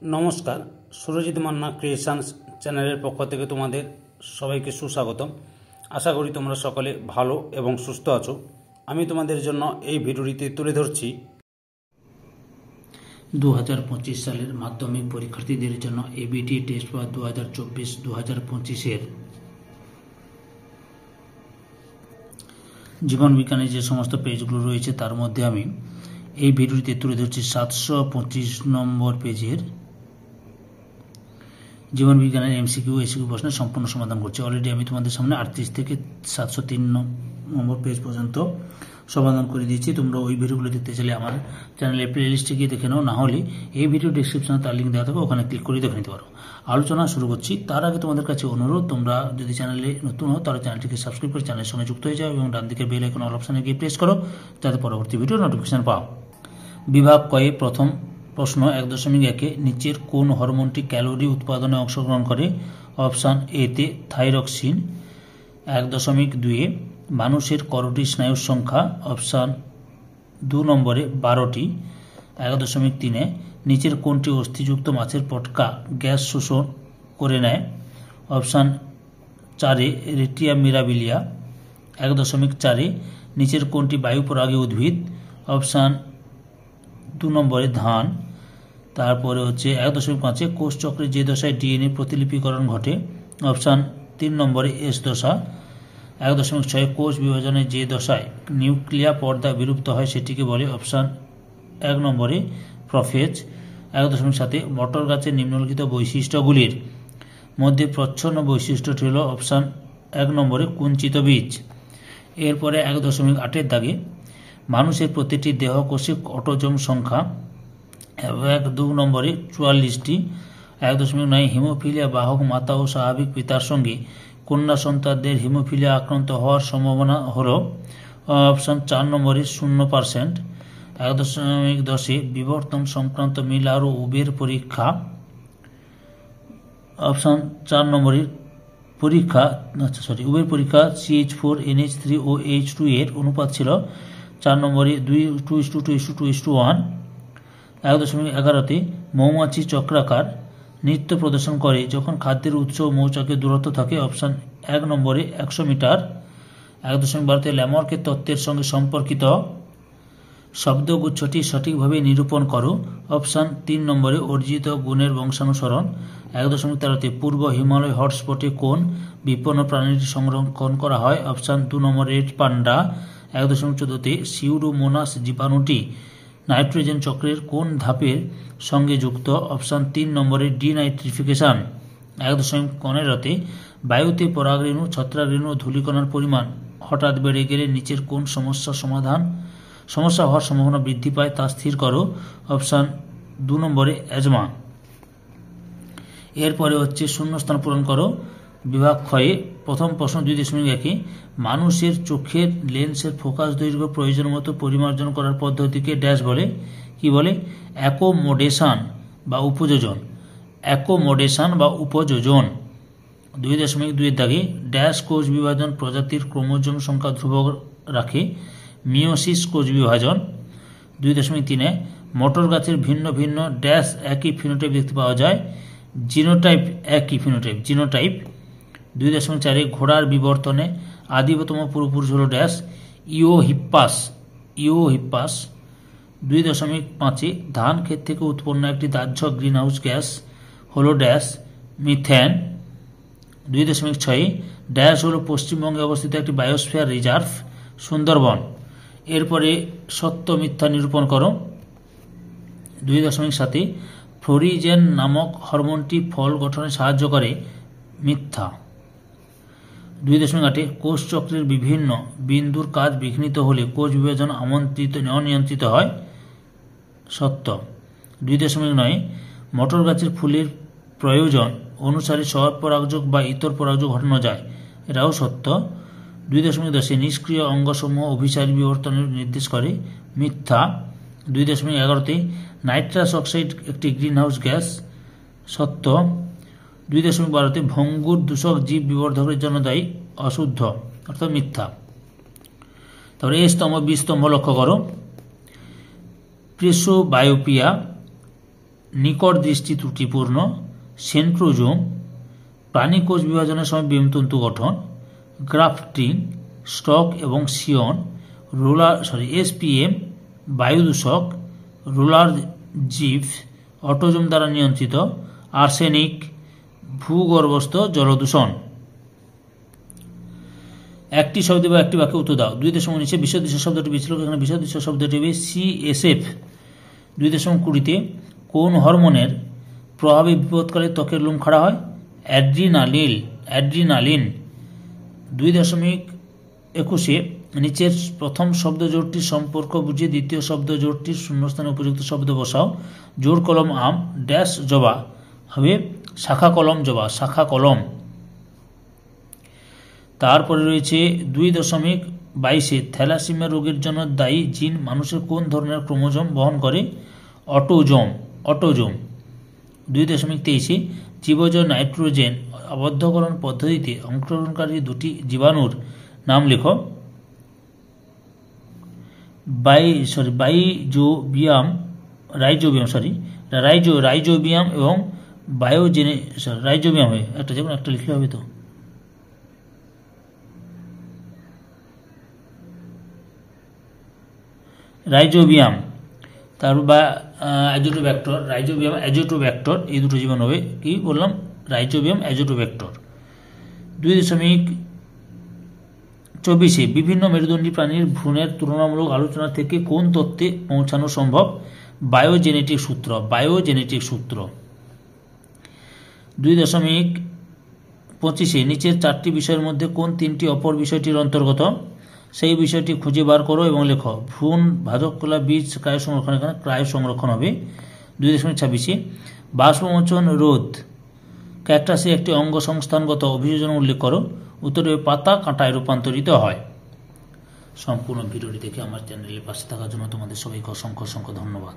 নমস্কার, সুরজিৎ মান্না ক্রিয়েশনস চ্যানেলের পক্ষ থেকে তোমাদের সবাইকে সুস্বাগতম। আশা করি তোমরা সকলে ভালো এবং সুস্থ আছো। আমি তোমাদের জন্য এই ভিডিওটিতে তুলে ধরছি 2025 সালের মাধ্যমিক পরীক্ষার্থীদের জন্য এবিটি টেস্ট বা 2024-2025 জীবন বিজ্ঞানের যে সমস্ত পেজগুলো রয়েছে তার মধ্যে আমি এই ভিডিওটিতে তুলে ধরছি 725 নম্বর পেজের জীবন বিজ্ঞানের এমসিকিউ এসিকিউ প্রশ্নের সম্পূর্ণ সমাধান করছি। অলরেডি আমি তোমাদের সামনে 38 থেকে 703 নম্বর পেজ পর্যন্ত সমাধান করে দিয়েছি। তোমরা ওই ভিডিওগুলো দেখতে চাইলে আমার চ্যানেলের প্লেলিস্টে গিয়ে দেখে নাও, না হলে এই ভিডিও ডিসক্রিপশনে তার লিঙ্ক দেওয়া থাকে, ওখানে ক্লিক করে দেখে নিতে পারো। আলোচনা শুরু করছি তার আগে তোমাদের কাছে অনুরোধ, তোমরা যদি চ্যানেলে নতুন হও তাহলে চ্যানেলটিকে সাবস্ক্রাইব করে চ্যানেলের সঙ্গে যুক্ত হয়ে যাও এবং ডান দিকে বেল আইকন অল অপশনে গিয়ে প্রেস করো যাতে পরবর্তী ভিডিও নোটিফিকেশন পাও। বিভাগ কয়ে প্রথম প্রশ্ন 1.1 নিচের কোন হরমোনটি ক্যালোরি উৎপাদনে অংশগ্রহণ করে? অপশান এ তে থাইরক্সিন। 1.2 মানুষের করোটি স্নায়ুর সংখ্যা? অপশান 2 নম্বরে 12টি। 1.3 নিচের কোনটি অস্থিযুক্ত মাছের পটকা গ্যাস শোষণ করে নেয়? Option 4 রেটিয়া mirabilia. 1.4 নিচের কোনটি বায়ুপরাগী উদ্ভিদ? অপশান 2 নম্বরে ধান। তারপরে হচ্ছে 1.5 কোষ চক্রে যে দশায় ডিএনএ প্রতিলিপিকরণ ঘটে? অপশান 3 নম্বরে এস দশা। 1.6 কোষ বিভাজনের যে দশায় নিউক্লিয়া পর্দা বিলুপ্ত হয় সেটিকে বলে? অপশান 1 নম্বরে প্রোফেজ। 1.7 মটর গাছের নিম্নলিখিত বৈশিষ্ট্যগুলির মধ্যে প্রচ্ছন্ন বৈশিষ্ট্যটি হল? অপশান 1 নম্বরে কুঞ্চিত বীজ। এরপরে 1.8 দাগে মানুষের প্রতিটি দেহকোষে অটোজোম সংখ্যা? 2 নম্বরে 44টি। 1.9 হিমোফিলিয়া বাহক মাতা ও স্বাভাবিক পিতার সঙ্গে কন্যা সন্তানদের হিমোফিলিয়া আক্রান্ত হওয়ার সম্ভাবনা হল? অপশান 4 নম্বরে 0%। 1.10 বিবর্তন সংক্রান্ত মিলার ও উবের পরীক্ষা? অপশান 4 নম্বরের উবের পরীক্ষা CH4 NH3 ও H2 এর অনুপাত ছিল 4 নম্বরে 2:2:2:1। 1.11 মৌমাছি চক্রাকার নৃত্য প্রদর্শন করে যখন খাদ্যের উৎস ও মৌচাকের দূরত্ব থাকে? অপশান 1 নম্বরে 100 মিটার। 1.12 ল্যামার্কের তত্ত্বের সঙ্গে সম্পর্কিত শব্দগুচ্ছটি সঠিকভাবে নিরূপণ করো? অপশান 3 নম্বরে অর্জিত গুণের বংশানুসরণ। 1.13 পূর্ব হিমালয় হটস্পটে কোন বিপন্ন প্রাণীটি সংরক্ষণ করা হয়? অপশান 2 নম্বরে রেড পান্ডা। 1.14 সিউডোমোনাস জীবাণুটি নাইট্রোজেন চক্রের কোন ধাপের সঙ্গে যুক্ত? অপশান 3 নম্বরে ডিনাইট্রিফিকেশন। 1.15 বায়ুতে পরাগরেণু, ছত্রাকরেণু ও ধূলিকণার পরিমাণ হঠাৎ বেড়ে গেলে নিচের কোন সমস্যা হওয়ার সম্ভাবনা বৃদ্ধি পায় তা স্থির করো? অপশান 2 নম্বরে অ্যাজমা। এরপরে হচ্ছে শূন্যস্থান পূরণ করো। বিভাগ ক্ষয়ে প্রথম প্রশ্ন 2.1 মানুষের চোখের লেন্সের ফোকাস দৈর্ঘ্য প্রয়োজন মতো পরিমার্জন করার পদ্ধতিকে ড্যাশ বলে? কি বলে? অ্যাকোমোডেশন বা উপযোজন। অ্যাকোমোডেশন বা উপযোজন। 2.2 দাগে ড্যাশ কোষ বিভাজন প্রজাতির ক্রোমোজোম সংখ্যা ধ্রুবক রাখে? মিওসিস কোষ বিভাজন। 2.3 মটর গাছের ভিন্ন ভিন্ন ড্যাশ একই ফিনোটাইপ দেখতে পাওয়া যায়? জিনোটাইপ একই ফিনোটাইপ, জিনোটাইপ। 2.4 ঘোড়ার বিবর্তনে আদিতম পূর্বপুরুষ হল ড্যাশ? Eohippus, Eohippus. 2.5 ধান ক্ষেত থেকে উৎপন্ন একটি দাহ্য গ্রিনহাউস গ্যাস হল ড্যাশ? মিথেন। 2.6 ড্যাশ হল পশ্চিমবঙ্গে অবস্থিত একটি বায়োস্ফিয়ার রিজার্ভ? সুন্দরবন। এরপরে সত্য মিথ্যা নিরূপণ করো। 2.7 ফ্লোরিজেন নামক হরমোনটি ফল গঠনে সাহায্য করে? মিথ্যা। 2.8 কোষ চক্রের বিভিন্ন বিন্দুর কাজ বিঘ্নিত হলে কোষ বিভাজন অনিয়ন্ত্রিত হয়? সত্য। 2.9 মটর গাছের ফুলের প্রয়োজন অনুসারে স্বপরাগযোগ বা ইতর পরাগযোগ ঘটানো যায়? এটাও সত্য। 2.10 নিষ্ক্রিয় অঙ্গসমূহ অভিসারী বিবর্তনের নির্দেশ করে? মিথ্যা। 2.11 নাইট্রাস অক্সাইড একটি গ্রিনহাউস গ্যাস? সত্য। 2.12 ভঙ্গুর দূষক জীব বিবর্ধকের জন্য দায়ী? অশুদ্ধ, অর্থাৎ মিথ্যা। তারপরে এ স্তম্ভ বি স্তম্ভ লক্ষ্য করো। প্রেসোবায়োপিয়া নিকট দৃষ্টি ত্রুটিপূর্ণ, সেন্ট্রোজোম, প্রাণী কোষ বিভাজনের সময় বিমতন্তু গঠন, গ্রাফটিং, স্টক এবং সিয়ন, এসপিএম, বায়ুদূষক, রোলার জিভ, অটোজোম দ্বারা নিয়ন্ত্রিত, আর্সেনিক, ভূগর্ভস্থ জলদূষণ। একটি শব্দ বা একটি বাক্যে উত্তর দাও। 2.19 বিশদৃশ্য শব্দটি বিশ্লেষণ করো। এখানে বিশদৃশ্য শব্দটি হবে CSF। 2.20 কোন হরমোনের প্রভাবে বিপদকালে ত্বকের লোম খাড়া হয়? অ্যাড্রিনালিন। 2.21 নিচের প্রথম শব্দ জোড়টির সম্পর্ক বুঝিয়ে দ্বিতীয় শব্দ জোড়টির শূন্যস্থানে উপযুক্ত শব্দ বসাও। জোড় কলম আম ড্যাশ জবা হবে শাখা কলম জবা, শাখা কলম। তারপরে রয়েছে 2.22 থ্যালাসেমিয়া রোগের জন্য দায়ী জিন মানুষের কোন ধরনের ক্রোমোজোম বহন করে? অটোজোম। 2.23 জীবজ নাইট্রোজেন আবদ্ধকরণ পদ্ধতিতে অংশগ্রহণকারী দুটি জীবাণুর নাম লেখো। রাইজোবিয়াম এবং রাইজোবিয়াম হবে একটা, যেমন একটা লিখলে হবে তো। রাইজোবিয়াম, তারপর বা অ্যাজোটোব্যাক্টর, রাইজোবিয়াম অ্যাজোটোব্যাক্টর, এই দুটো জীবাণু হবে। কি বললাম? Rhizobium azotobacter. 2.24 বিভিন্ন মেরুদণ্ডী প্রাণীর ভ্রূণের তুলনামূলক আলোচনা থেকে কোন তত্ত্বে পৌঁছানো সম্ভব? বায়োজেনেটিক সূত্র। 2.25 নিচের চারটি বিষয়ের মধ্যে কোন তিনটি অপর বিষয়টির অন্তর্গত? সেই বিষয়টি খুঁজে বার করো এবং লেখো। ভ্রূণ, ভাজক-কলা, বীজ, ক্রায় সংরক্ষণ, এখানে ক্রায় সংরক্ষণ হবে। 2.26 বাষ্পমোচন রোধ ক্যাকটাসে একটি অঙ্গ সংস্থানগত অভিযোজন উল্লেখ করো। উত্তরে পাতা কাঁটায় রূপান্তরিত হয়। সম্পূর্ণ ভিডিওটি দেখে আমার চ্যানেলের পাশে থাকার জন্য তোমাদের সবাইকে অসংখ্য ধন্যবাদ।